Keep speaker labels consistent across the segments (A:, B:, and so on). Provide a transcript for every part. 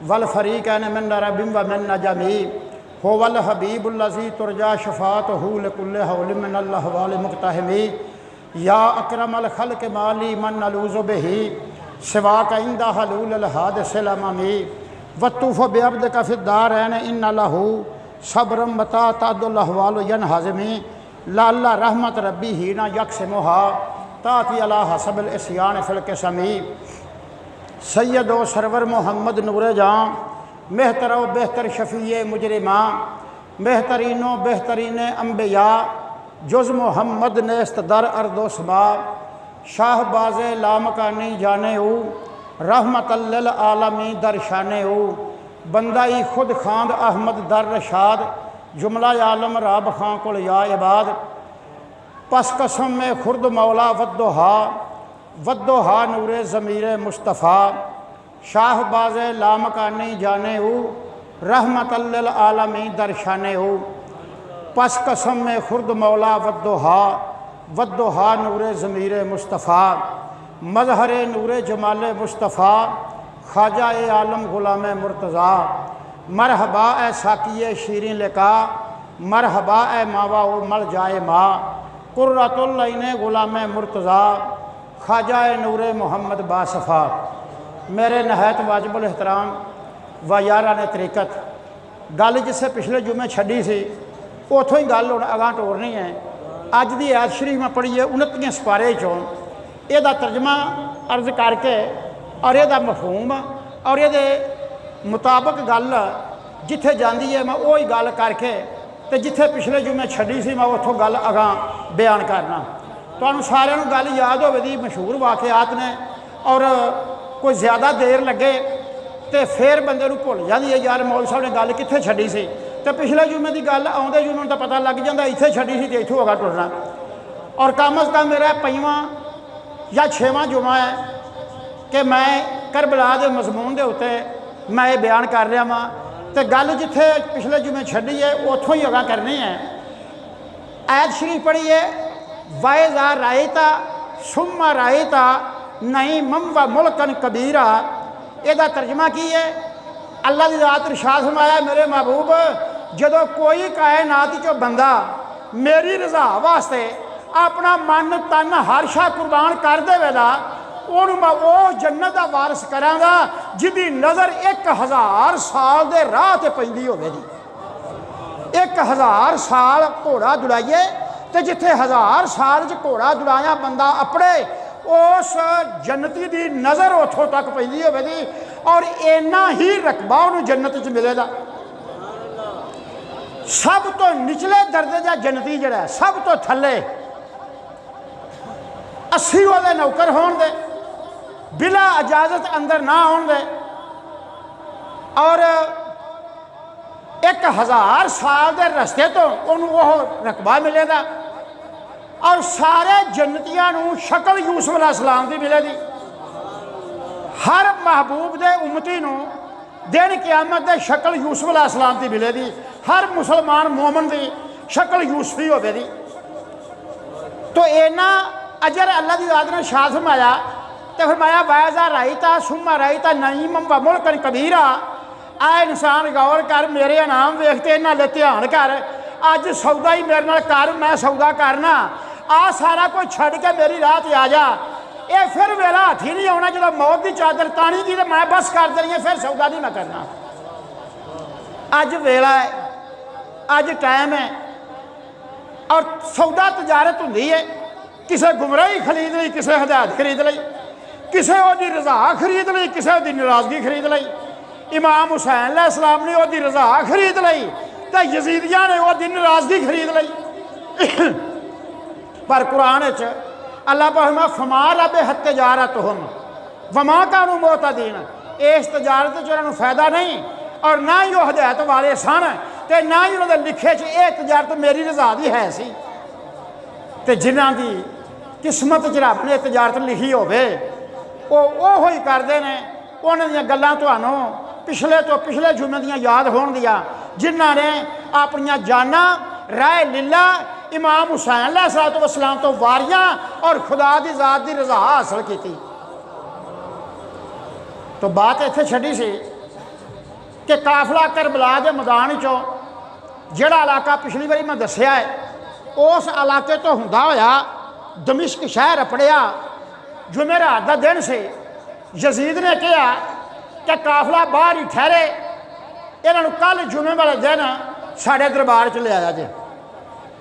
A: वल फरीकैन मिन रब्बिम व मिन नजमी हो वल हबीबुल्लज़ी तुरजा शफ़ाअतहु लिकुल्लि हौलिन मिनल अहवालि मुक़तहमी या अकरमल खल्क़ि माली मन नलूज़ु बिही सिवाका इंदा हलूलिल हादिसिल अममी वत्तूफ़ बिअब्दिका फ़िद्दारैन इन्ना लहू सब्रम मता तादुल अहवालु यनहज़मी लअल्ला रहमत रब्बी हीना यक़सिमुहा ताती अला हसबिल इस्यान फ़िल क़िसमी सैयद व सरवर मोहम्मद नूर जाँ बेहतर व बेहतर शफ़ी मुजरिमा बेहतरीन व बेहतरीन अम्बिया जुज़ मोहम्मद नेस्त दर अर्दो समा शाहबाज़ लामकानी जाने हो रहमतल लिल आलमी दर शाने हो बंदाई खुद खांद अहमद दर रशाद जुमला आलम राब खां कुल या इबाद पस कसम में खुर्द मौला वद्दोहा नूरे ज़मीर मुस्तफ़ा शाहबाज़ लामकानी जाने हो रहमतल लिल आलमी दर शाने हो पस कसम में खुर्द मौला वद्दोहा नूरे ज़मीर मुस्तफ़ा मज़हर नूरे जमाल मुस्तफ़ा ख्वाजा ए आलम ग़ुलाम मुर्तज़ा मरहबा ए साकिए शीरीं लिका मरहबा ए मावा ओ मल जाए माँ कुर्रतुल ऐने ग़ुलाम मुर्तज़ा ख्वाजा ए नूरे मोहम्मद बासफ़ा। मेरे नहायत वाजिबुल एहतराम व यारान तरीक़त गल जिसे पिछले जुमे छड़ी सी उतों ही गल हुण अगां टोरनी है। अज दी आयत शरीफ मैं पढ़ी है 29 सिपारे चों यदा तर्जमा अर्ज करके और यदा मफहूम और ये मुताबिक गल जिथे जाती है मैं वही गल करके तो जिथे पिछले जुमे छड़ी सी मैं उतों गल अगां बयान करना। तुहानूं सारिआं नूं गल याद होवेगी मशहूर वाक़यात ने और कोई ज़्यादा देर लगे तो फिर बंदे नूं भुल जाती है यार मौल साहब ने गल कित्थे छड़ी सी तो पिछले जुमे की गल आउंदे जुमे तो पता लग जाता इत्थे छड़ी सी तो इत्थों अगा टुरना। और कम अज़ कम मेरा 5वां या 6वां जुमा है कि मैं करबला के मजमून के उत्ते मैं ये बयान कर रहा वहाँ तो गल जिथे पिछले जुमे छड़ी है उतों ही अगा करनी है। आयत शरीफ पढ़ी है वायज़ा रायता सुम्मा रायता नहीं मम व मुल्कन कबीरा। यदा तर्जमा की है अल्लाह की ज़ात इरशाद फरमाया मेरे महबूब जदों कोई कायनात चो बंदा मेरी रज़ा वास्ते अपना मन तन हर शा कुर्बान कर देवेगा उन्होंने मैं वो जन्नत का वारस करांगा जिदी नज़र 1000 साल के राह ते पैंदी होवेगी। 1000 साल घोड़ा दुड़ाइए तो जिथे 1000 साल च घोड़ा दुड़ाया बंदा अपने उस जन्नती की नज़र उतों तक पैंदी होवेगी और इन्ना ही रकबा उन्होंने जन्नत च मिलेगा। सब तो निचले दर्जे का जन्नती जड़ा सब तो थले 80 वाले नौकर होने दे बिला इजाजत अंदर ना आने दे और 1000 साल के रस्ते तो उन्होंने वह रकबा मिलेगा और सारे जन्नतियां नूं शक्ल यूसुफ अलैहिस्सलाम की मिलेगी। हर महबूब के उम्मती नूं दिन क़यामत दे शक्ल यूसुफ अलैहिस्सलाम की मिलेगी। हर मुसलमान मोमन की शक्ल यूसुफी होवेगी। तो इन्ना अजर अल्लाह की ज़ात ने शाद फरमाया तो फरमाया वायज़ा रायता सुम्मा रायता नईमम व मुल्कन कबीरा। आ इंसान गौर कर मेरे इनाम वेखते इन्हां दे ध्यान कर अज सौदा ही मेरे नाल कर मैं सौदा करना आ सारा कुछ छड़ के मेरी राह ते आ जा। ये फिर मेरा हाथ ही नहीं आना जो मौत की चादर तानी की तो मैं बस कर देनी है फिर सौदा नहीं मैं करना। अज वेला है अज टाइम है और सौदा तजारत होंदी है किसी गुमराही खरीद ली किसी हदायत खरीद ली किसी ओदी रज़ा खरीद ली किसी ओदी नाराज़गी खरीद ली। इमाम हुसैन अलैहिस्सलाम ने ओदी रज़ा खरीद ली तो यजीदियां ने ओदी नाराज़गी खरीद ली। पर कुरान अल्लाह फरमा फमा रब हत तजारत हम वमा कानू मोतदीन इस तजारत उन्होंने फायदा नहीं और ना ही वह हदायत वाले सन तो ना ही उन्होंने लिखे ये तजारत मेरी रज़ा की है सी। तो जिन्हों की किस्मत च रब ने तजारत लिखी होवे वो ही करते हैं। उन्होंने गल्लां तुहानूं पिछले तो पिछले जुमे दियां याद होण दियां जिन्हां ने अपनियां जाना राह लीला इमाम हुसैन अलैहिस्सलाम तो वारियां और खुदा की ज़ात की रज़ा हासिल की। तो बात इत्थे छड़ी सी कि काफला करबला के मैदान चों जिहड़ा इलाका पिछली बारी मैं दस्सिया है उस इलाके तो हुंदा होया दमिश्क शहर अपड़िया। जुमेरात का दिन से यजीद ने कहा कि काफला बाहर ही ठहरे, इन्हों कल जुमे वाले दिन साढ़े दरबार च लिया जे।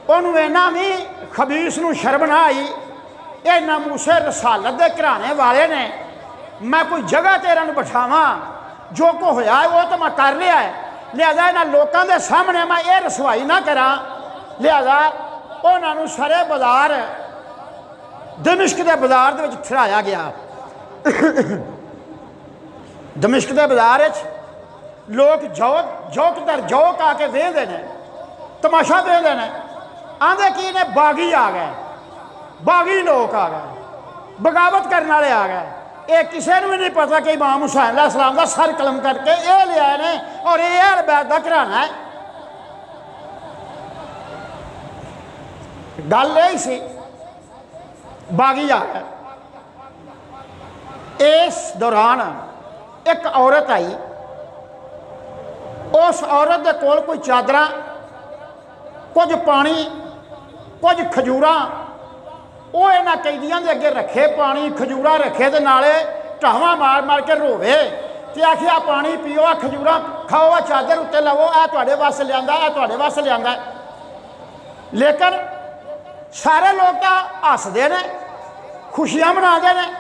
A: उन्होंने इन्ना भी खबीस नूं शर्म ना आई, ये नामूसे रसालत के घराने वाले ने, मैं कोई जगह ते इन्हों बिठावां, जो को होया है वो तो मैं कर लिया है, लिहाजा इन्होंने लोगों के सामने मैं ये रसवाई ना करा। लिहाजा उन्होंने सारे बाजार दमिश्क के बाजार के ठहराया गया। दमिश्क के बाजार लोग जौक दर जौक आके वेहते हैं, तमाशा वेहते हैं, आंदे की ने बागी आ गए, बागी लोग आ गए, बगावत करने वाले आ गए। ये किसी को भी नहीं पता कि इमाम हुसैन अलैहिस्सलाम का सर कलम करके ये ले आए ने और ये अहल बैत का घराना है। गल यही सी, बागी आ गए। इस दौरान एक औरत आई, उस औरत के कोल कोई चादर, कुछ पानी, कुछ खजूर, वो इन्होंने कैदियों के अगे रखे, पानी खजूर रखे तो नाले ढावां मार मार के रोवे तो आखिया पानी पीओ, आ खजूर खाओ, आ चादर उत्ते लवो, आ तुहाडे वास्ते लिया, आ तुहाडे वास्ते लिया। लेकिन सारे लोग तो हसते ने, खुशियां मनाते हैं,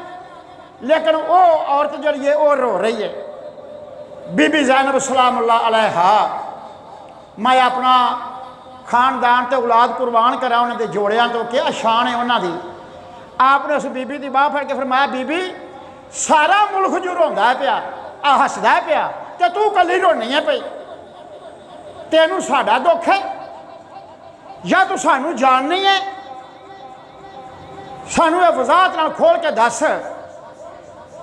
A: लेकिन वो औरत जी है वो रो रही है। बीबी ज़ैनब सलामुल्लाह अलैहा, मैं अपना खानदान तो औलाद कुर्बान करा उन्होंने जोड़िया तो क्या शान है उन्होंने। आपने उस बीबी की बाह फड़ के फरमाया, बीबी सारा मुल्क जो रोंदा है पिया, आ हसदा है पिया, तो तू कली रोनी है पई, तेनू साडा दुख है या तू सानू जाननी है? सानू ये वजाहत नाल खोल के दस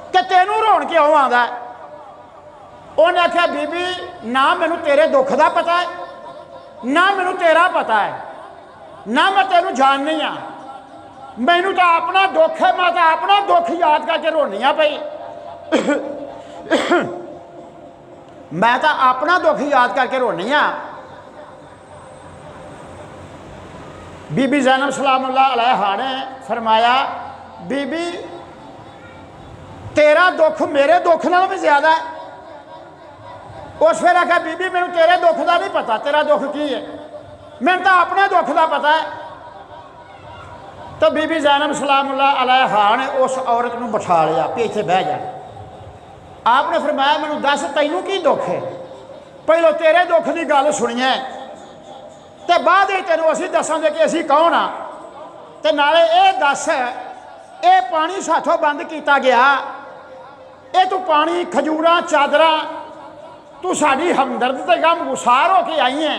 A: कि तेनू रोन क्यों आंदा है? उन्हें आख्या, बीबी ना मैनू तेरे दुख का पता है, ना मैनू तेरा पता है, ना मैं तेनू जाननी हाँ, मैनू तो अपना दुख है, मैं तो अपना दुख याद करके रोनी हाँ पई। मैं तो अपना दुख याद करके रोनी हाँ। बीबी ज़ैनब सलामुल्लाह अलैहा ने फरमाया, बीबी तेरा दुख मेरे दुख नाल भी ज्यादा है। उस फिर आख्या, बीबी मैनू तेरे दुख का नहीं पता, तेरा दुख की है, मैंने तो अपने दुख का पता है। तो बीबी ज़ैनब सलामुल्लाह अलैहा ने उस औरत को बिठा लिया, पीछे बह जा। आपने फरमाया, मैनू दस तैनू की दुख है, पहलो तेरे दुख की गल सुनिए तो बाद तेन असी दसांगे कि असी कौन हाँ, तो नाले ये दस ये पानी साथों बंद किया गया, ये तू पानी खजूर चादर तू साड़ी हमदर्द ते गम गुसार हो के आई है,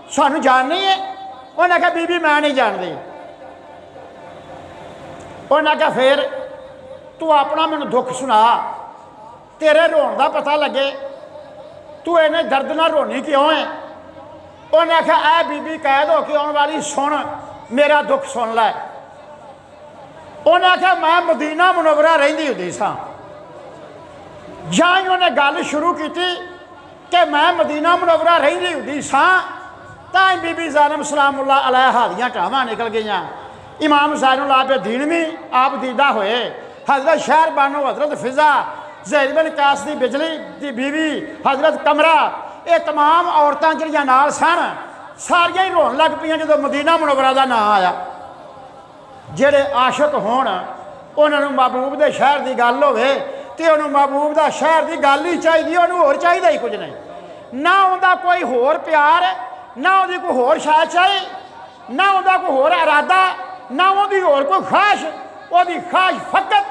A: सानू जाननी है? उन्हें आख्या, बीबी मैं नहीं जानती। उन्हें आख्या, फिर तू अपना मैनू दुख सुना, तेरे रोन का पता लगे, तू इन्हें दर्द ना रोनी क्यों है? उन्हें आख्या, ऐ बीबी कैद हो के आने वाली सुन, मेरा दुख सुन लै। उन्हें आख्या, मैं मदीना मुनव्वरा रहिंदी हुंदी सां। जां ही उन्हें गल शुरू की कि मैं मदीना मुनव्वरा रहिंदी हुंदी सां, तां ही बीबी ज़ैनब सलामुल्लाह अलैहा दियां टावां निकल गईयां। इमाम ज़ैनुल आबिदीन भी आप दीदा होए, हज़रत शहर बानो हज़रत फिज़ा, ज़ैद बिन कास दी बिजली दी बीवी हज़रत कमरा, ये तमाम औरतां जिहड़ियां नाल सन सारियां ही रोन लग पईयां जदों मदीना मुनव्वरा दा नाम आया। जिहड़े आशिक होण उन्होंने महबूब के शहर की गल होवे तो उन्होंने महबूब का शहर की गल ही चाहिए, उन्होंने होर चाहिए ही कुछ नहीं, ना उनका कोई होर प्यार, ना उहदी कोई होर शायद चाहे, ना उनका कोई होर इरादा, ना उहदी होर कोई ख्वाहिश, उहदी ख्वाहिश फकत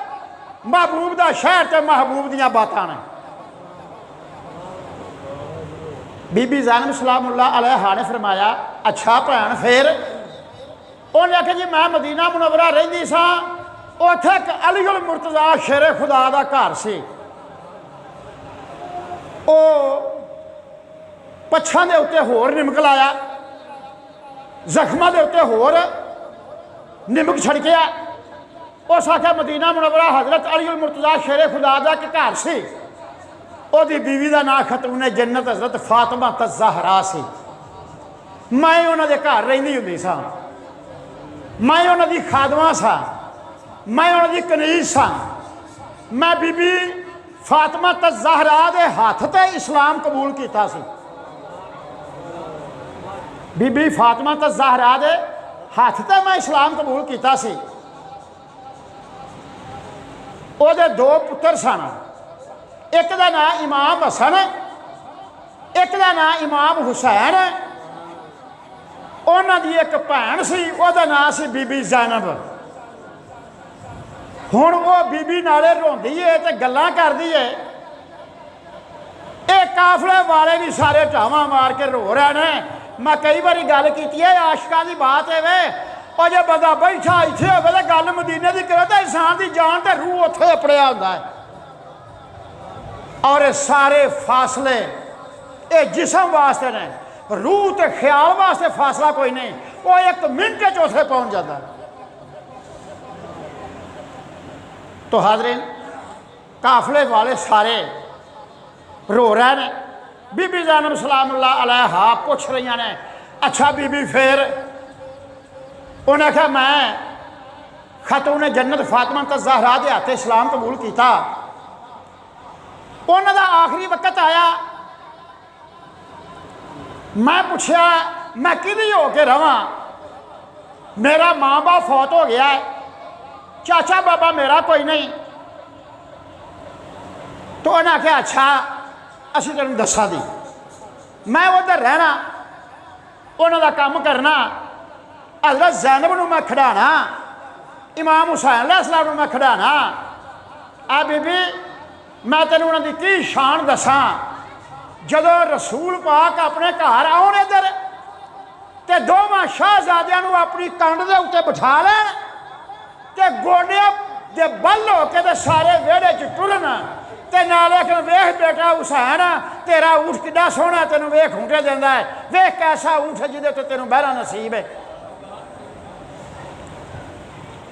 A: महबूब का शहर ते महबूब दीयां बातां ने। बीबी ज़ैनब सलामुल्लाह अलैहा ने फरमाया, अच्छा भैन फिर? उन्हें आख्या, जी मैं मदीना मुनव्वरा रहिंदी सां, उत्थे एक अली उल मुर्तज़ा शेरे खुदा का घर से, वो पच्छां दे उत्ते होर निमक लाया, जख्मां दे उत्ते होर निमक छिड़किया। उस आख्या, मदीना मुनव्वरा हज़रत अली उल मुर्तज़ा शेरे खुदा का एक घर से, ओदी बीवी का नाम खतून जन्नत हज़रत फातिमा ज़हरा सी। मैं उन्होंने घर रही होंगी सा, मैं उन्होंने खादमा सा, मैं उन्होंने कनीज सा। मैं बीबी फातिमा ज़हरा दे हाथ ते इस्लाम कबूल किया सी। बीबी फातिमा ज़हरा दे हाथ ते मैं इस्लाम कबूल किया सी। ओदे दो पुत्र सन, एक का नाम इमाम हसन, एक का नाम इमाम हुसैन। उन्होंने एक भैन सी, ओदा नाम सी बीबी ज़ैनब। हुण वो बीबी नाले रोंदी है ते गल्लां करदी है। ये काफले वाले भी सारे ढावां मार के रो रहे हैं। मैं कई बार गल की है, आशकां की बात है वे, और जो बंदा बैठा इत्थे होवे ते गल मदीने की करे तो इंसान की जान ते रूह उत्थे अपड़िया हुंदा है। और ये सारे फासले ये जिसम वास्ते ने, रूह ते ख्याल वास्ते फासला कोई नहीं। वो एक मिनट च उत्थे पहुंच जाता है। तो हाज़रीन, काफले वाले सारे रो रहे हैं। बीबी ज़ैनब सलामुल्लाह अलैहा पूछ रही ने, अच्छा बीबी फिर? उन्हें कहा मैं खतून जन्नत फातिमा ज़हरा दे हाथ इस्लाम कबूल किया। उन्होंने आखिरी वक्त आया, मैं पूछा मैं किदी हो के रवां? मेरा माँ बाप फौत हो गया है, चाचा बाबा मेरा कोई नहीं। तो उन्हें आख्या अच्छा असीं तेनों दसा दी, मैं उधर रहना, उन्होंने काम करना, हज़रत ज़ैनब नूं मैं खिडाना, इमाम हुसैन अलैहिस्सलाम नूं मैं खिडाना। आ बीबी मैं तेनों उन्होंने की शान दसा। जदों रसूल पाक अपने घर आउण इधर ते दोवां शाहजादियां नूं अपनी कंध दे उत्ते बिठा लैण ते गोडियां दे बल हो के ते सारे विहड़े च टुरन ते नाल आखण वेख बेटा हुसैन तेरा ऊँट किड्डा सोहना तेनों वेख खूंटे दिंदा है, वेख कैसा ऊँट है जिहदे ते तेनों बहरा नसीब है।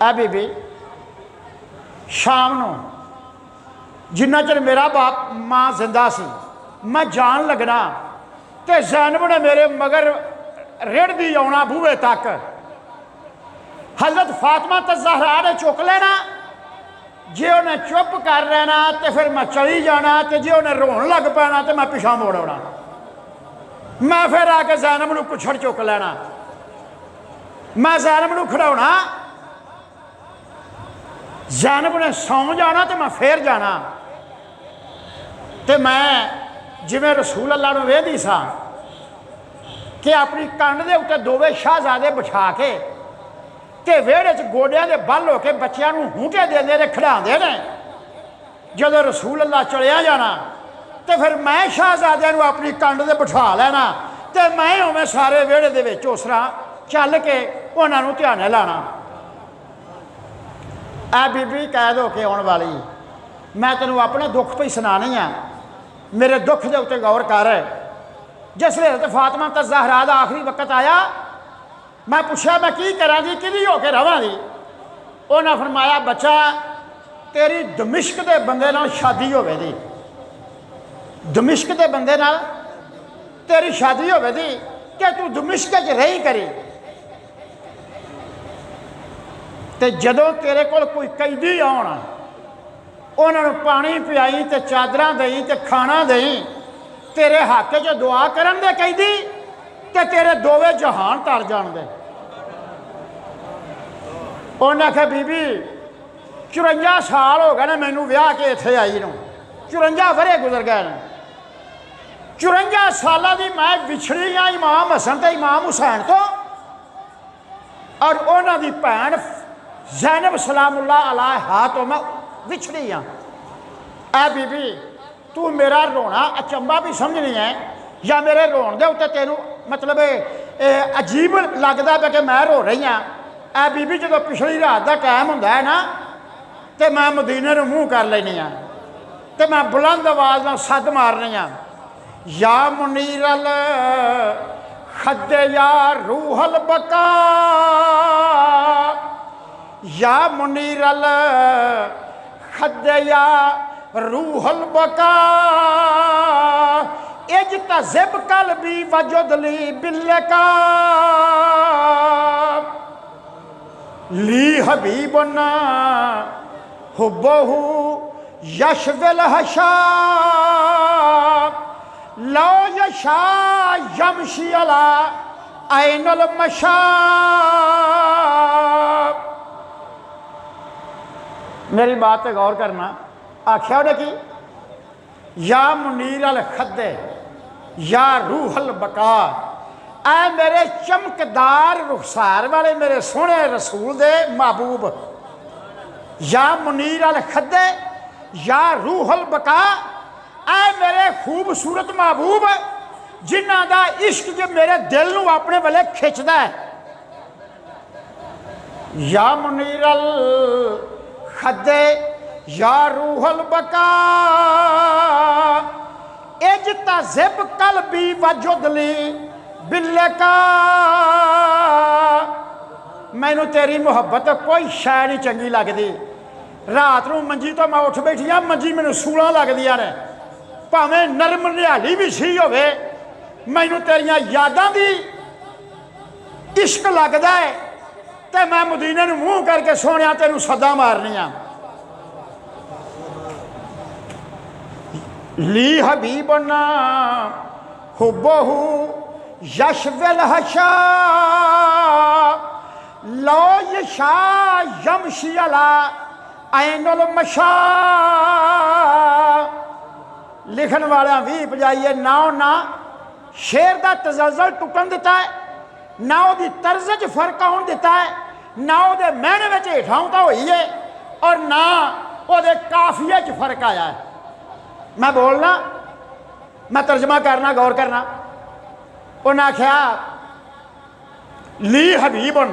A: आ बीबी शाम नूं जिन्ना चਿਰ मेरा बाप माँ जिंदा सी मैं जान लगना ते ज़ैनब ने मेरे मगर रेड़दी आना बूहे तक। हज़रत फातिमा ज़हरा ने चुक लेना, जे उन्हें चुप कर लेना तो फिर मैं चली जाना, तो जे उन्हें रोन लग पैना तो मैं पिछा मोड़ आना। मैं फिर आके ज़ैनब नूं पुछड़ चुक लेना, मैं ज़ैनब नूं खड़ाउणा, ज़ैनब ने सौ जाना तो मैं फिर जाना। तो मैं जिवें रसूल अल्लाह नूं वेंदी सा कि अपनी कंध दे उत्ते दोवें शाहजादे बिठा के ते वेहड़े च गोडियां दे बल होके बच्चियां नूं हूंटे देंदे ने खिडांदे ने। जदों रसूल अल्लाह चलिया जाना तो फिर मैं शाहजादियां नूं अपनी कंध दे बिठा लेना ते मैं उवें सारे वेहड़े दे विच उस तरह चल के उन्हां नूं ध्याने लाना। आ बीबी कैद होके आने वाली, मैं तेनों अपने दुख पई सुनानी आ, मेरे दुख के उत्ते गौर कर। जिसले हज़रत फातिमा ज़हरा दा आखिरी वक्त आया, मैं पूछा मैं की करा दी, किदी हो के रवांगी? उन्हें फरमाया बच्चा तेरी दमिश्क के बंदे नाल शादी होवे दी, दमिश्क के बंदे नाल तेरी शादी होवे दी कि तू दमिश्क च रही करी। ते जदों तेरे कोल कोई कैदी आउण उन्होंने पानी पियाई ते चादरां दई ते खाना दई, तेरे हक च दुआ करन दे कैदी ते तेरे दोवें जहान तर जान दे। उन्हें आख्या बीबी 54 साल हो गए ने मैनू विआह के इत्थे आई नूं, 54 वरे गुजर गए ने। 54 साल की मैं विछड़ी हाँ इमाम हसन ते इमाम हुसैन तो, और उन्हों की भैन ज़ैनब सलामुल्लाह अलैहा तो मैं विछड़ी हाँ। ऐ बीबी तू मेरा रोना अचंबा भी समझनी है या मेरे रोन दे उत्ते तेनू मतलब अजीब लगता है कि मैं रो रही हाँ। ऐ बीबी जो पिछली रात का टाइम होंदा है ना तो मैं मदीने नूं मूँह कर लेनी हाँ, तो मैं बुलंद आवाज़ नाल सद मारनी हाँ, या मुनीरल खद्दे या रूहल बका, या मुनीरल खद्दे या रूहुल बका इज्तज़िब क़ल्बी वजुदली बिल्लका ली हबीबना हुब्बहु यशविल हशा लो यशा यमशी अला ऐनुल मशा। मेरी बात पे गौर करना। आख्या उन्हें कि या मुनीर अल खद्दे या रूहल बका, ऐ मेरे चमकदार रुखसार वाले मेरे सोहने रसूल दे महबूब। या मुनीर अल खद्दे या रूहल बका, ऐ मेरे खूबसूरत महबूब जिन्हां दा इश्क जो मेरे दिल नूं अपने वाले खिंचदा है। या मुनीर अल खद्दे या रूहल बका इज्तज़िब क़ल्बी वजुदली बिल्लका। मैनू तेरी मुहब्बत कोई शै नहीं चंगी लगती। रात नूं मंजी तो मैं उठ बैठी हाँ, मंजी मैनू सूलां लगदियां ने, भावें नरम निहाली भी सी होवे, मैनू तेरियां यादां दी इश्क लगदा है ते मैं मदीने नूं मूँह करके सोहणिया तेनू सदा मारनियां। ली हबीबना हुब्बहु यशविल हशा लो यशा यमशी अला ऐनुल मशा। लिखन वाले भी बजाइए ना ना शेर का तजलजल टुटन दिता है, ना वो तर्ज च फर्क आउन दिता है, ना वो मैने में हेठाउता हुई है, और ना वो काफिए च फर्क आया है। मैं बोलना, मैं तर्जमा करना, गौर करना। उन्हें आख्या ली हबीबन,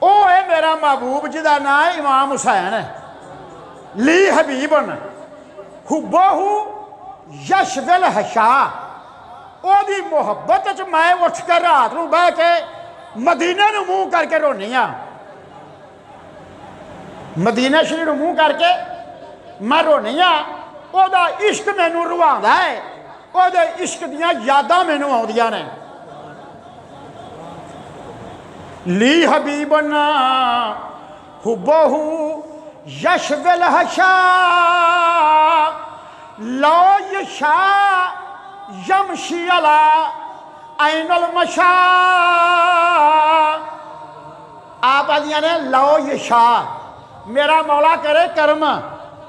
A: ओ है मेरा महबूब जिदा नाम है इमाम हुसैन है। ली हबीबन हुब्बहु यशविल हशा, ओदी मुहब्बत च मैं उठ कर रात नूं बह के मदीने नूं मूँह करके रोनी हाँ। मदीना शरीफ नूं मूँह करके मैं रोनी हाँ। ओदा इश्क मैनू रुवांदा है, ओदे इश्क दियां यादां मैनू आउंदियां ने। ली हबीबना हुब्बहु यशविल हशा लो यशा यमशी अला ऐनुल मशा। आप आदियां ने लो यशा, मेरा मौला करे कर्म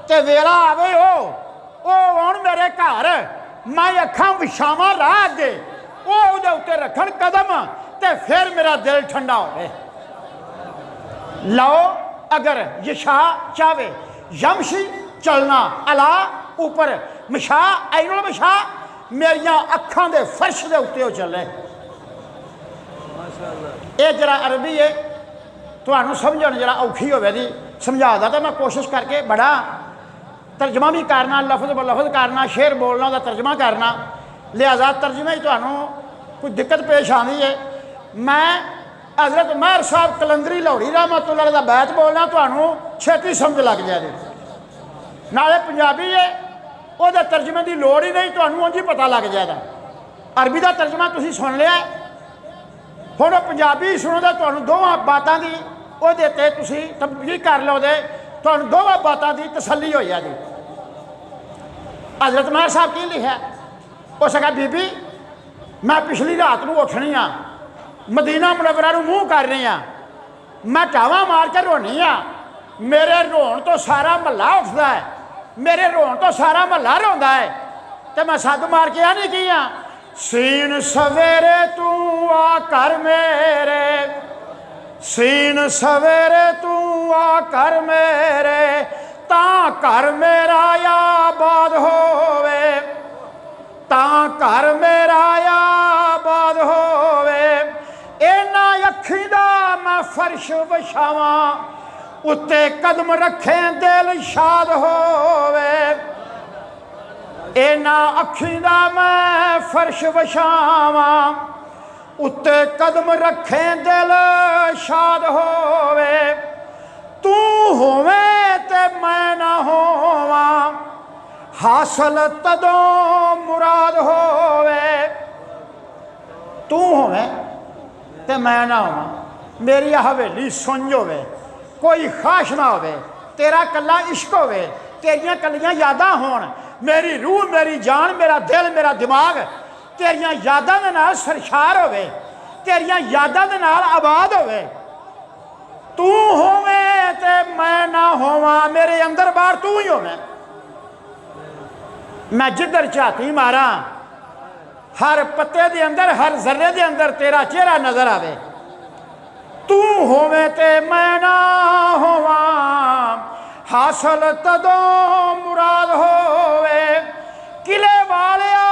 A: ते वेला आवे हो आउण मेरे घर, मैं अखां विछावां राह अगे, उहदे उत्ते रखण कदम ते फिर मेरा दिल ठंडा होवे। लो अगर यशा चावे, यमशी चलना, अला ऊपर, मशा ऐनुल मशा मेरिया अखां दे फर्श दे उत्ते चले। ये जरा अरबी है तुहानू समझण जरा औखी होवे दी, समझादा तो मैं कोशिश करके बड़ा तर्जमा भी करना, लफज ब लफज करना, शेर बोलना, उसका तर्जमा करना, लिहाजा तर्जमे ही तुहानू कोई दिक्कत पेश आती है। मैं हज़रत महर साहब कलंदरी लाहौरी रहमतुल्लाह अलैह दा बैत बोलना, तुहानू छेती समझ लग जाए। नाले पंजाबी है, ਉਹਦੇ तर्जमे की लोड़ ही नहीं, तुहानू उंज ही पता लग जाएगा। अरबी का तर्जमा तुसीं सुन लिया, हुण पंजाबी सुनो तो तुहानू दोवां बातां की ਉਹਦੇ ते तुसीं तब्दील कर लो, तुहानू दोवां बातां की तसल्ली हो जाएगी। हज़रत महर साहब की लिखा, उस कहा बीबी मैं पिछली रात को उठनी हाँ, मदीना मुनव्वरा नूं मूँह कर रही हाँ, मैं टावा मार के रोनी हाँ, मेरे रोण तो सारा महला उठता है, मेरे रोण तो सारा महला रोंदा है, तो मैं सद मार के आ नहीं की हाँ, सीन सवेरे तू आ कर मेरे, सीन सवेरे तू आ कर मेरे, ता घर मेरा आबाद होवे, ता घर मेरा आबाद होवे, इना अखी दा मैं फर्श विछावां, उत्ते कदम रखे दिल शाद होवे, इना अखी दा मैं फर्श विछावां, उत्ते कदम रखे दिल शाद होवे, तू होवे ते मैं ना होवा, हासिल तदों मुराद होवे। तू होवे ते मैं ना होवा, मेरी हवेली सुंज होवे, कोई ख्वाहिश ना होवे, तेरा कला इश्क होवे, तेरियां कलियां यादां होण, मेरी रूह मेरी जान मेरा दिल मेरा दिमाग तेरियां यादां दे नाल सरशार होवे, तेरियां यादां दे नाल आबाद होवे। तू होवे ते मैं ना होवा, मेरे अंदर बाहर तू ही होवे। मैं जिधर झाती मारा हर पत्ते दे अंदर हर जर्रे दे अंदर तेरा चेहरा नजर आवे। तू होवे ते मैं ना होवा, हासिल तदों मुराद होवे। किले वालिया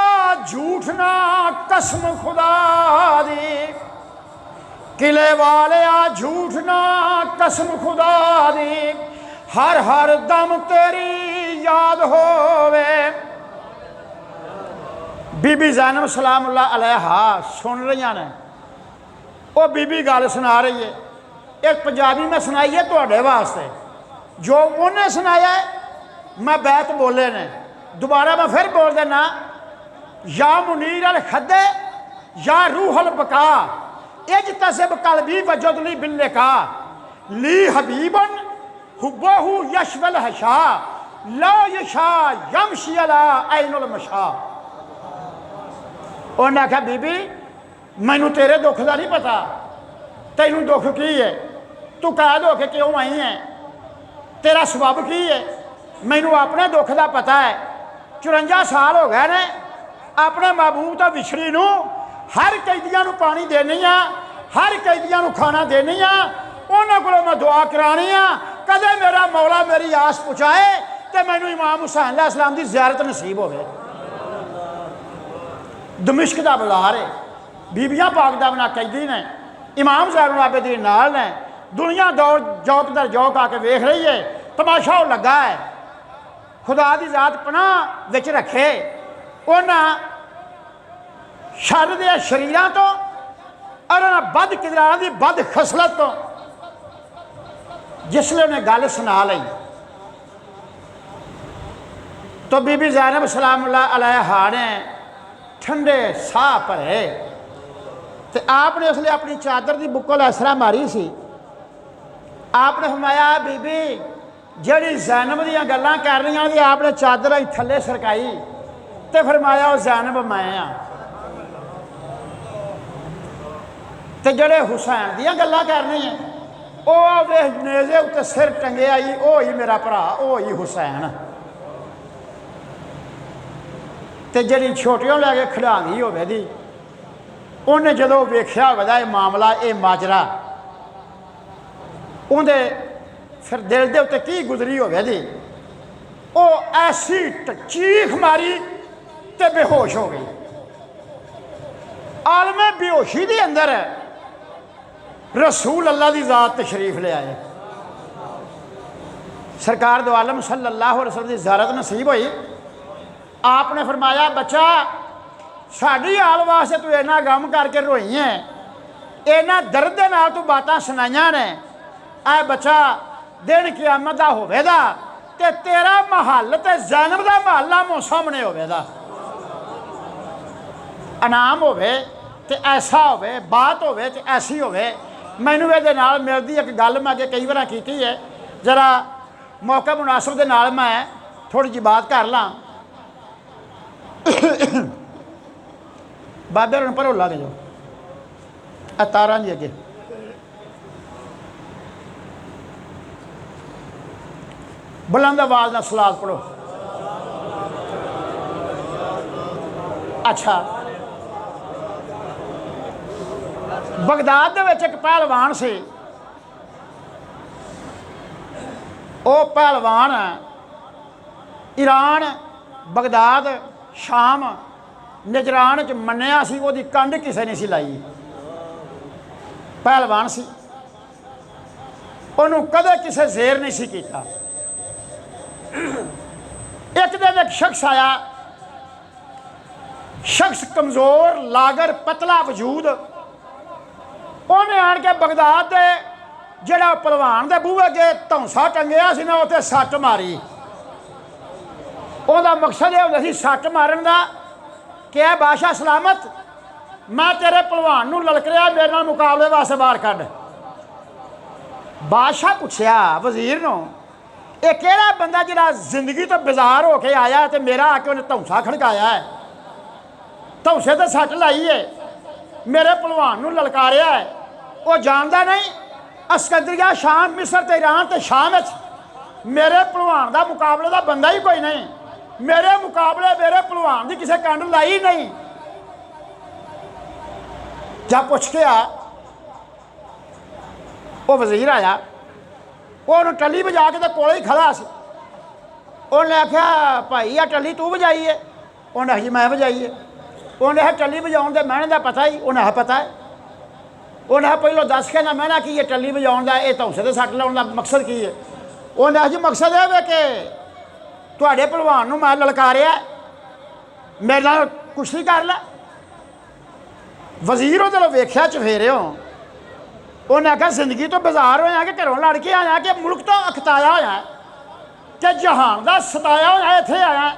A: झूठ ना कसम खुदा दी, किले वालिया झूठ ना कसम खुदा दी, हर हर दम तेरी याद होवे। बीबी ज़ैनब सलामुल्लाह अलैहा सुन रही ने, वो बीबी गल सुना रही है। एक पंजाबी में सुनाई है तुहाडे वास्ते, जो उन्हें सुनाया है मैं बैत बोले ने, दोबारा मैं फिर बोल देना। या मुनीर अल खदे या रूह अल बका, इज तसिब कलबी वजदली बिल्लिका, ली हबीबन हुब्बहु यशवल हशा, ला यशा यमशी अला ऐनुल मशा। उन्हें आख्या बीबी मैनू तेरे दुख का नहीं पता, तेनू दुख की है, तू कैद होके क्यों आई है, तेरा सबब की है, मैनू अपने दुख का पता है। 54 साल हो गए ने अपने महबूब तो विछड़ी नू, हर कैदियां नू पानी देनी आ, हर कैदियां नू खाना देनी आ, उन्होंने को मैं दुआ करानी आ, कदे मेरा मौला मेरी आस पहुँचाए तो मैनू इमाम हुसैन अलैहिस्सलाम की ज़ियारत नसीब होवे। दमिश्क का बाजार है, बीबियां पाक दा बना कैदी ने, इमाम ज़ैनुल आबिदीन नाल ने, दुनिया दौर जौक दर जौक आके वेख रही है, तमाशा हो लगा है। खुदा की जात पनाह विच रखे, उन्हां शर दे शरीरां तो और बद किरदारां दी बद खसलत तो जिसले उन्हें गल सुना ली तो बीबी ज़ैनब सलामुल्लाह अलैहा ने ठंडे साह भरे तो आपने उसने अपनी चादर की बुक्कल असरा मारी सी। आपने फरमाया बीबी जड़ी ज़ैनब दियां गल्लां कर रही थी, आपने चादर ही थले सरकाई तो फरमाया वो ज़ैनब मैं हाँ, तो जड़े हुसैन दियां गल्लां कर रही हैं वो वे नेज़े उत्ते सिर टंगे आई, वो ही मेरा भरा, वो ही हुसैन। तो जी छोटियों लैके खिडांदी होवे दी, उन्हें जो वेख्या होगा ये मामला ये माजरा, उन्हें फिर दिल के उत्ते की गुजरी होवे दी, वो ऐसी चीख मारी तो बेहोश हो गई। आलमे बेहोशी के अंदर रसूल अल्लाह की ज़ात तशरीफ ले आए। सरकार दो आलम सल्लल्लाहु अलैहि वसल्लम की ज़ियारत नसीब हुई। आपने फरमाया बच्चा साड़ी हाल वास्ते तू इन्ना गम करके रोई है, इन्ना दर्द के नाल तू बातां सुनाइयां ने, ऐ बच्चा दिन क़यामत दा होवेगा ते तेरा महल ते ज़ैनब दा महल आमो सामने होवेगा। इनाम होवे ते ऐसा होवे, बात होवे ते ऐसी होवे। मैनू ये नाल मिलदी एक गल मैं अगे कई बार की है, जरा मौका मुनासिब दे नाल मैं थोड़ी जी बात कर ला। बाबे होर भरोला दे जो तारा जी अगे बुलंद आवाज़ नाल सलात पढ़ो। अच्छा बगदाद दे विच एक पहलवान से, वो पहलवान ईरान बगदाद शाम नजरान च मन्निया सी, वो कंड किसी ने सी लाई। पहलवान सी, उन्होंने कदे किसी जेर नहीं सी कीता। एक दिन एक शख्स आया, शख्स कमज़ोर लागर पतला वजूद, उन्हें आन के बगदाद के ਜਿਹੜਾ ਭਲਵਾਨ ਦੇ ਬੂਹੇ ਅੱਗੇ ਧੌਂਸਾ ਟੰਗਿਆ ਸੀ ਨਾ ਉੱਥੇ ਸੱਟ ਮਾਰੀ। ਉਹਦਾ ਮਕਸਦ ਇਹ ਹੁੰਦਾ ਸੀ ਸੱਟ ਮਾਰਨ ਦਾ ਕਿ ਇਹ ਬਾਦਸ਼ਾਹ ਸਲਾਮਤ, ਮੈਂ ਤੇਰੇ ਭਲਵਾਨ ਨੂੰ ਲਲਕਰਿਆ, ਮੇਰੇ ਨਾਲ ਮੁਕਾਬਲੇ ਵਾਸਤੇ ਬਾਹਰ ਕੱਢ। ਬਾਦਸ਼ਾਹ ਪੁੱਛਿਆ ਵਜ਼ੀਰ ਨੂੰ, ਇਹ ਕਿਹੜਾ ਬੰਦਾ ਜਿਹੜਾ ਜ਼ਿੰਦਗੀ ਤੋਂ ਬੇਜ਼ਾਰ ਹੋ ਕੇ ਆਇਆ ਤੇ ਮੇਰਾ ਆ ਕੇ ਉਹਨੇ ਧੌਂਸਾ ਖੜਕਾਇਆ ਹੈ, ਧੌਂਸੇ ਤੇ ਸੱਟ ਲਾਈ ਹੈ, ਮੇਰੇ ਭਲਵਾਨ ਨੂੰ ਲਲਕਾਰਿਆ ਹੈ। ਉਹ ਜਾਣਦਾ ਨਹੀਂ ਅਸਕੰਦਰੀਆ, ਸ਼ਾਮ, ਮਿਸਰ ਤੇ ਈਰਾਨ ਤੇ ਸ਼ਾਮ ਵਿੱਚ ਮੇਰੇ ਭਲਵਾਨ ਦਾ ਮੁਕਾਬਲੇ ਦਾ ਬੰਦਾ ਹੀ ਕੋਈ ਨਹੀਂ, ਮੇਰੇ ਮੁਕਾਬਲੇ ਮੇਰੇ ਭਲਵਾਨ ਦੀ ਕਿਸੇ ਕੰਡ ਲਾਈ ਨਹੀਂ। ਜਾ ਪੁੱਛ ਕੇ ਆ। ਉਹ ਵਜ਼ੀਰ ਆਇਆ, ਉਹਨੂੰ ਟੱਲੀ ਵਜਾ ਕੇ ਤੇ ਕੋਲੇ ਹੀ ਖੜਾ ਸੀ। ਉਹਨੇ ਆਖਿਆ ਭਾਈ ਆ ਟੱਲੀ ਤੂੰ ਵਜਾਈ ਹੈ? ਉਹਨੇ ਆਖਿਆ ਜੀ ਮੈਂ ਵਜਾਈ ਹੈ। ਉਹਨੇ ਆਖਿਆ ਟੱਲੀ ਵਜਾਉਣ ਦੇ ਮਹਿਣੇ ਦਾ ਪਤਾ ਹੀ? ਉਹਨੇ ਆਖਿਆ ਪਤਾ ਹੈ। ਉਹਨੇ ਆਖਿਆ ਪਹਿਲਾਂ ਦੱਸ ਕੇ ਨਾ ਮਹਿਣਾ ਕੀ ਹੈ ਟੱਲੀ ਵਜਾਉਣ ਦਾ, ਇਹ ਧੌਂਸੇ ਤੇ ਸੱਟ ਲਾਉਣ ਦਾ ਮਕਸਦ ਕੀ ਹੈ? ਉਹਨੇ ਆਖਿਆ ਜੀ ਮਕਸਦ ਇਹ ਵੇ ਕਿ ਤੁਹਾਡੇ ਭਲਵਾਨ ਨੂੰ ਮੈਂ ਲਲਕਾਰਿਆ, ਮੇਰੇ ਨਾਲ ਕੁਸ਼ਤੀ ਕਰ ਲੈ। ਵਜ਼ੀਰ ਉਹਦੇ ਨਾਲ ਵੇਖਿਆ ਚਫੇਰਿਓ। ਉਹਨੇ ਆਖਿਆ ਜ਼ਿੰਦਗੀ ਤੋਂ ਬੇਜ਼ਾਰ ਹੋਇਆ ਕਿ ਘਰੋਂ ਲੜ ਕੇ ਆਇਆ ਕਿ ਮੁਲਕ ਤੋਂ ਅਖਤਾਇਆ ਹੋਇਆ ਕਿ ਜਹਾਨ ਦਾ ਸਤਾਇਆ ਹੋਇਆ ਇੱਥੇ ਆਇਆ,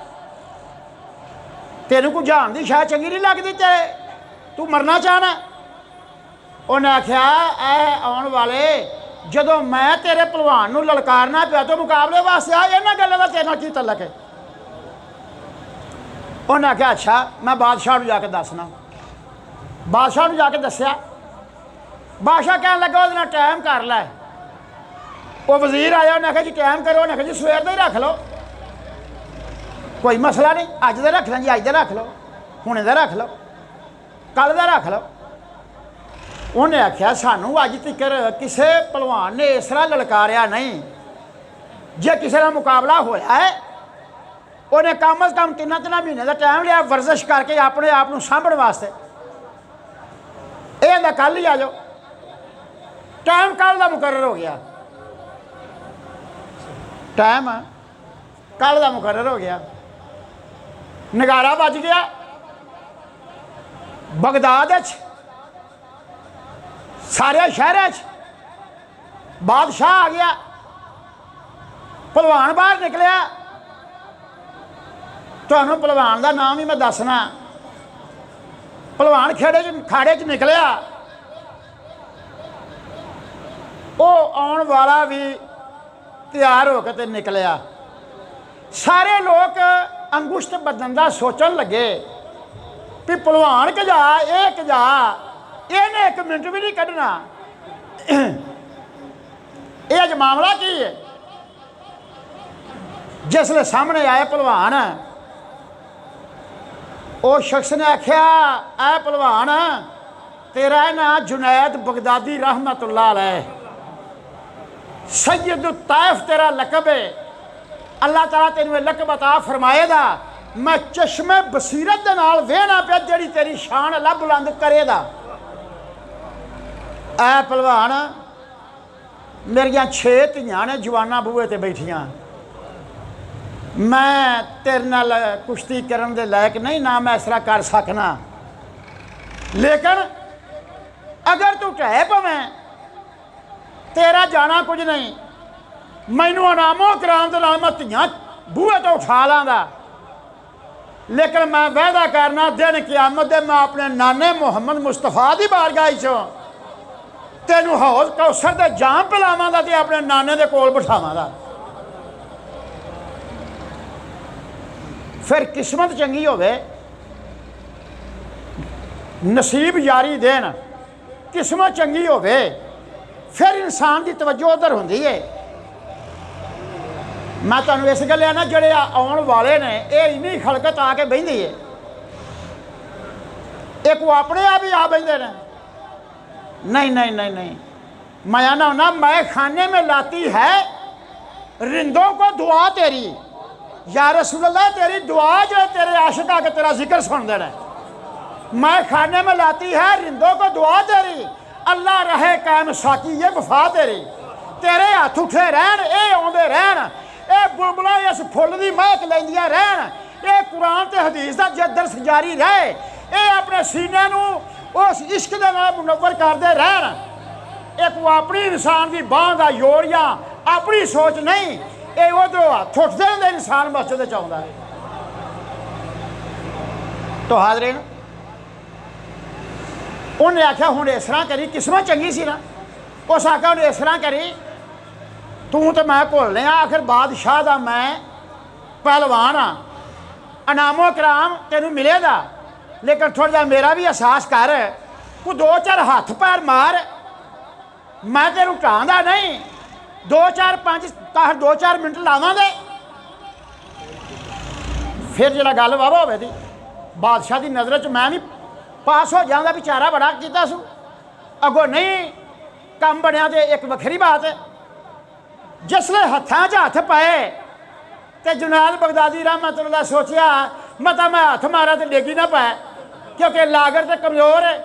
A: ਤੈਨੂੰ ਕੋਈ ਜਹਾਨ ਦੀ ਸ਼ਾਇਦ ਚੰਗੀ ਨਹੀਂ ਲੱਗਦੀ ਤੇ ਤੂੰ ਮਰਨਾ ਚਾਹਣਾ? ਉਹਨੇ ਆਖਿਆ ਇਹ ਆਉਣ ਵਾਲੇ ਜਦੋਂ ਮੈਂ ਤੇਰੇ ਭਲਵਾਨ ਨੂੰ ਲਲਕਾਰਨਾ ਪਿਆ ਤਾਂ ਮੁਕਾਬਲੇ ਵਾਸਤੇ ਆ, ਇਹਨਾਂ ਗੱਲਾਂ ਦਾ ਤੇਰੇ ਨਾਲ ਕੀ ਤਲਕ ਹੈ? ਉਹਨੇ ਆਖਿਆ ਅੱਛਾ ਮੈਂ ਬਾਦਸ਼ਾਹ ਨੂੰ ਜਾ ਕੇ ਦੱਸਣਾ। ਬਾਦਸ਼ਾਹ ਨੂੰ ਜਾ ਕੇ ਦੱਸਿਆ। ਬਾਦਸ਼ਾਹ ਕਹਿਣ ਲੱਗਾ ਉਹਦੇ ਨਾਲ ਟਾਈਮ ਕਰ ਲੈ। ਉਹ ਵਜ਼ੀਰ ਆਇਆ, ਉਹਨੇ ਆਖਿਆ ਜੀ ਟਾਈਮ ਕਰੋ। ਉਹਨੇ ਆਖਿਆ ਜੀ ਸਵੇਰ ਦਾ ਹੀ ਰੱਖ ਲਓ, ਕੋਈ ਮਸਲਾ ਨਹੀਂ, ਅੱਜ ਦਾ ਰੱਖ ਲਾਂ ਜੀ, ਅੱਜ ਦਾ ਰੱਖ ਲਓ, ਹੁਣੇ ਦਾ ਰੱਖ ਲਓ, ਕੱਲ੍ਹ ਦਾ ਰੱਖ ਲਓ। ਉਹਨੇ ਆਖਿਆ ਸਾਨੂੰ ਅੱਜ ਤੱਕ ਕਿਸੇ ਭਲਵਾਨ ਨੇ ਇਸ ਤਰ੍ਹਾਂ ਲਲਕਾਰਿਆ ਨਹੀਂ। ਜੇ ਕਿਸੇ ਨਾਲ ਮੁਕਾਬਲਾ ਹੋਇਆ ਹੈ ਉਹਨੇ ਕਮ ਅਜ਼ ਕਮ 3 ਮਹੀਨੇ ਦਾ ਟਾਈਮ ਲਿਆ ਵਰਜ਼ਿਸ਼ ਕਰਕੇ ਆਪਣੇ ਆਪ ਨੂੰ ਸਾਂਭਣ ਵਾਸਤੇ। ਇਹ ਨਾ ਕੱਲ੍ਹ ਹੀ ਆ ਜਾਓ। ਟਾਈਮ ਕੱਲ੍ਹ ਦਾ ਮੁਕਰਰ ਹੋ ਗਿਆ, ਟਾਈਮ ਕੱਲ੍ਹ ਦਾ ਮੁਕਰਰ ਹੋ ਗਿਆ। ਨਗਾਰਾ ਵੱਜ ਗਿਆ। ਬਗਦਾਦ 'ਚ ਸਾਰੇ ਸ਼ਹਿਰਾਂ 'ਚ ਬਾਦਸ਼ਾਹ ਆ ਗਿਆ। ਭਲਵਾਨ ਬਾਹਰ ਨਿਕਲਿਆ। ਤੁਹਾਨੂੰ ਭਲਵਾਨ ਦਾ ਨਾਮ ਹੀ ਮੈਂ ਦੱਸਣਾ। ਭਲਵਾਨ ਖਾੜੇ 'ਚ ਨਿਕਲਿਆ। ਉਹ ਆਉਣ ਵਾਲਾ ਵੀ ਤਿਆਰ ਹੋ ਕੇ ਤੇ ਨਿਕਲਿਆ। ਸਾਰੇ ਲੋਕ ਅੰਗੁਸ਼ਤ ਬਦਨ ਦਾ ਸੋਚਣ ਲੱਗੇ ਵੀ ਭਲਵਾਨ ਕਜਾ, ਇਹ ਕਜਾ, ਇਹਨੇ 1 ਮਿੰਟ ਵੀ ਨਹੀਂ ਕੱਢਣਾ। ਇਹ ਅੱਜ ਮਾਮਲਾ ਕੀ ਹੈ? ਜਿਸਲੇ ਸਾਹਮਣੇ ਆਏ ਭਲਵਾਨ, ਉਹ ਸ਼ਖਸ ਨੇ ਆਖਿਆ ਐ ਭਲਵਾਨ ਤੇਰਾ ਨਾਂ ਜੁਨੈਦ ਬਗਦਾਦੀ ਰਹਿਮਤੁल्लाह अलैह, सैयद ताइफ तेरा लकब है। अल्लाह ताला तेन लकब अता फरमाएगा। मैं चश्मे बसीरत दे नाल वेहना पिया जिहड़ी तेरी शान अल्लाह बुलंद करेगा। ऐ भलवान मेरियां 6 धियां ने जवाना बूहे ते बैठियां, मैं तेरे नाल कुश्ती करन दे लायक नहीं, ना मैं इस तरह कर सकना। लेकिन अगर तू ढह पवें तेरा जाना कुछ नहीं। मैनू अनामो कराम दे नाल मैं धियां बूहे तो उठा लांगा, लेकिन मैं वादा करना दिन क़यामत दे मैं अपने नाने मुहम्मद मुस्तफा दी बारगाह चों तेनू हौज कौसर दे जाम पिलावांगा ते अपने नाने दे कोल बिठावांगा। फिर किस्मत चंगी होवे, नसीब यारी देन, किस्मत चंगी होवे, फिर इंसान की तवज्जो उधर होंदी है। मैं तुहानू इस गल ना जिहड़े आउण वाले ने ये इन्नी खलकत आके बहिंदी है, एक वो अपने आप ही आ बहिंदे ने। नहीं नहीं नहीं नहीं, मैं आना होना मैं खाने में लाती है रिंदों को दुआ तेरी, या रसूल अल्लाह तेरी दुआ जो तेरे आशिक आके तेरा जिक्र सुन देना। मैं खाने में लाती है रिंदों को दुआ तेरी, अल्लाह रहे कायम साकी ये वफा तेरी। तेरे हाथ उठे रहन, ये आउंदे रहन, ये बुलबुलां इस फुੱਲ दी महक लैंदियां रहन, ये कुरान ते हदीस दा दर्स जारी रहे, ये अपने सीने नूं उस इश्क दे नाल मुनव्वर करदे रहन। एक वो अपनी इंसान की बांह का जोर या अपनी सोच नहीं, ये उधरों हथ उठते होंगे इंसान मस्जिद आता है। तो हाजरीन उन्हें आख्या हूँ इस तरह करी, किस्मत चंगी सी ना, उस आख्या उन्हें इस तरह करी, तू तो मैं भुलने आखिर बादशाह का मैं पहलवान हाँ, अनामो कराम तेनू मिलेगा, लेकिन थोड़ा जा मेरा भी एहसास कर, को 2-4 हाथ पैर मार, मैं तेनू ढांदा नहीं, 2-4 मिनट लावांगे। फिर जो गल वाह हो थी बादशाह की नज़र च मैं भी पास हो जाऊँगा, बेचारा बड़ा किया सू, अगों नहीं कम बनया तो एक वखरी बात है। जिसले हत्थां च हथ पाए तो जुनैद बगदादी रहमतुल्लाह सोचिया मता मैं हथ मारा तो डेगी ना पाए, क्योंकि लागर तो कमज़ोर है।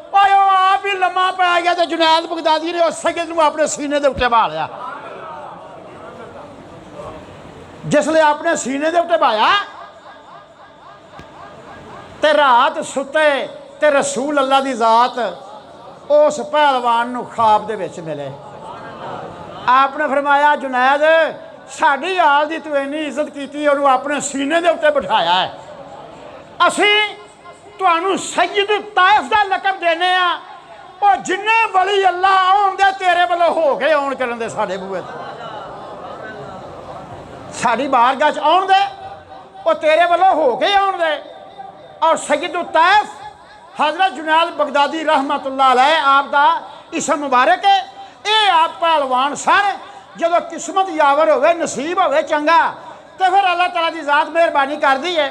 A: और आप ही लम्मा पै गया तो जुनैद बगदादी ने उस सैयद को अपने सीने के उत्ते बहा लिया। जिसले अपने सीने के उत्ते बहाया तो रात सुते तो रसूल अल्लाह की जात उस पहलवान को ख्वाब दे विच मिले। आपने फरमाया जुनैद साड़ी आल की तू इन्नी इज्जत की, उन्होंने अपने सीने के उत्ते बिठाया है, असी तुहानू सैयद ताइफ का लकब देने आ, और जिन्ने वली अल्लाह आउण दे तेरे वालों हो के आउण करन दे, साडे बूहे साड़ी बारगाह च आउण दे, और तेरे वालों हो के आउण दे। और सैयद ताइफ हज़रत जुनैद बगदादी रहमतुल्लाह अलैह आप दा इसम मुबारक है। ये आप पहलवान सन, जदों किस्मत यावर होवे नसीब होवे चंगा तो फिर अल्लाह ताला की ज़ात मेहरबानी कर दी है।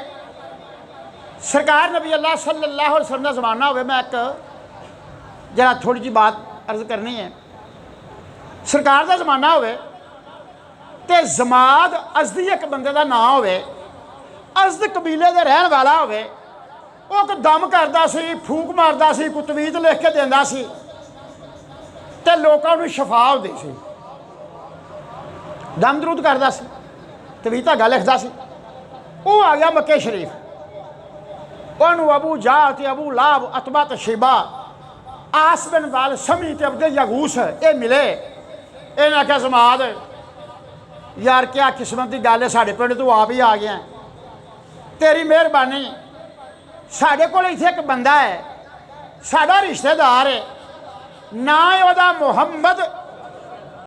A: सरकार नबी अल्लाह सल्लल्लाहु अलैहि वसल्लम का ज़माना होवे, मैं एक जरा थोड़ी जी बात अर्ज करनी है। सरकार का ज़माना होवे तो जमाद अजदी एक बंदे का नाम होवे, अजद कबीले के रहन वाला होवे, वो एक दम करता सी, फूक मारता सी, कोई तवीज़ लिख के देंदा सी ते लोकां नूं शफा होंदी सी, दम दरूद करता सी, तवीज़ धागा लिखता सी। वो आ गया मक्के शरीफ, उन्होंने अबू जाल ते अबू लाब अतबा ते शेबा आस बिन वाल समी ते अब्दे यगूस ये मिले। इन्हें आख्या समाद यार क्या किस्मत की गल है, साढ़े पिंड तू आप ही आ गया, तेरी मेहरबानी, साढ़े कोल इत्थे एक बंदा है, साड़ा रिश्तेदार है, ना वह मोहम्मद